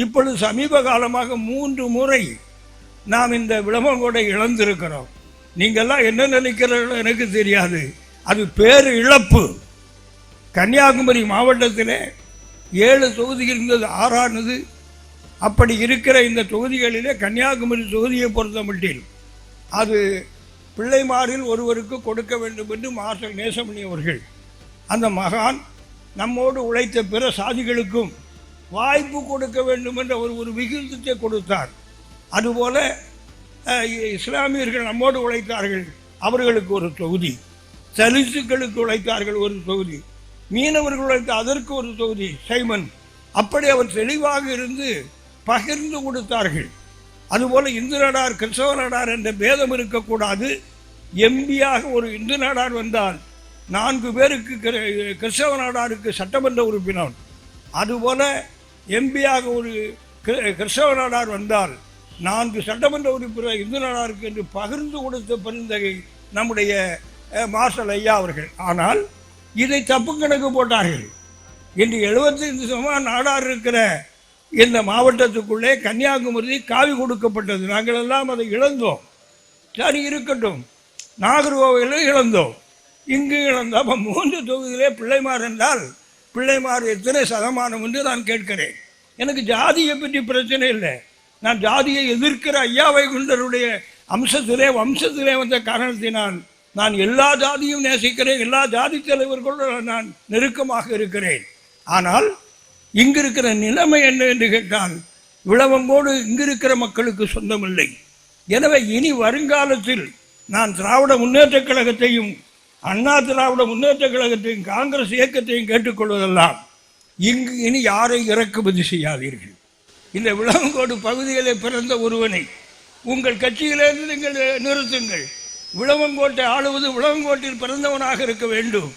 இப்பொழுது சமீப காலமாக 3 முறை நாம் இந்த விளவங்கோடை இழந்திருக்கிறோம். நீங்கள்லாம் என்ன நினைக்கிறீர்களோ எனக்கு தெரியாது. அது பேரு இழப்பு. கன்னியாகுமரி மாவட்டத்தில் 7 தொகுதிகள் இருந்தது, 6ஆனது. அப்படி இருக்கிற இந்த தொகுதிகளிலே கன்னியாகுமரி தொகுதியை பொறுத்த மட்டில் அது பிள்ளைமாரில் ஒருவருக்கு கொடுக்க வேண்டும் என்று மாஸ்டர் நேசமணி அவர்கள், அந்த மகான், நம்மோடு உழைத்த பிற சாதிகளுக்கும் வாய்ப்பு கொடுக்க வேண்டும் என்ற ஒரு விகிதத்தை கொடுத்தார். அதுபோல இஸ்லாமியர்கள் நம்மோடு உழைத்தார்கள், அவர்களுக்கு ஒரு தொகுதி. தலித்துக்களுக்கு உழைத்தார்கள் ஒரு தொகுதி. மீனவர்கள் உழைத்த அதற்கு ஒரு தொகுதி. சைமன் அப்படி அவர் தெளிவாக இருந்து பகிர்ந்து கொடுத்தார்கள். அதுபோல் இந்து நாடார் கிறிஸ்தவ நாடார் என்ற பேதம் இருக்கக்கூடாது. எம்பியாக ஒரு இந்து நாடார் வந்தால் 4 பேருக்கு கிறிஸ்தவ நாடாருக்கு சட்டமன்ற உறுப்பினர், அதுபோல எம்பியாக ஒரு கிறிஸ்தவ நாடார் வந்தால் 4 சட்டமன்ற உறுப்பினர் இந்து நாடாருக்கு என்று பகிர்ந்து கொடுத்த பெருந்தகை நம்முடைய மாஸ்டர் ஐயா அவர்கள். ஆனால் இதை தப்பு கணக்கு போட்டார்கள். இன்று 75% நாடார் இருக்கிற இந்த மாவட்டத்துக்குள்ளே கன்னியாகுமரி காவி கொடுக்கப்பட்டது. நாங்கள் எல்லாம் அதை இழந்தோம். சரி, இருக்கட்டும். நாகர்கோவிலும் இழந்தோம், இங்கு இழந்தோம். அப்போ 3 தொகுதியிலே பிள்ளைமார் என்றால் பிள்ளைமார் எத்தனை சதமானம் என்று நான் கேட்கிறேன். எனக்கு ஜாதியை பற்றி பிரச்சனை இல்லை. நான் ஜாதியை எதிர்க்கிற ஐயா வைகுண்டருடைய வம்சத்திலே வந்த காரணத்தினால் நான் எல்லா ஜாதியும் நேசிக்கிறேன், எல்லா ஜாதி தலைவர்களோடு நான் நெருக்கமாக இருக்கிறேன். ஆனால் இங்கு இருக்கிற நிலைமை என்ன என்று கேட்டால் விளவங்கோடு இங்கு இருக்கிற மக்களுக்கு சொந்தமில்லை. எனவே இனி வருங்காலத்தில் நான் திராவிட முன்னேற்றக் கழகத்தையும் அண்ணா திராவிட முன்னேற்றக் கழகத்தையும் காங்கிரஸ் இயக்கத்தையும் கேட்டுக்கொள்வதெல்லாம் இங்கு இனி யாரை இறக்குமதி செய்யாதீர்கள். இந்த விளவங்கோடு பகுதியிலே பிறந்த ஒருவனை உங்கள் கட்சியிலிருந்து நீங்கள் நிறுத்துங்கள். விளவங்கோட்டை ஆளுவது விளவங்கோட்டில் பிறந்தவனாக இருக்க வேண்டும்.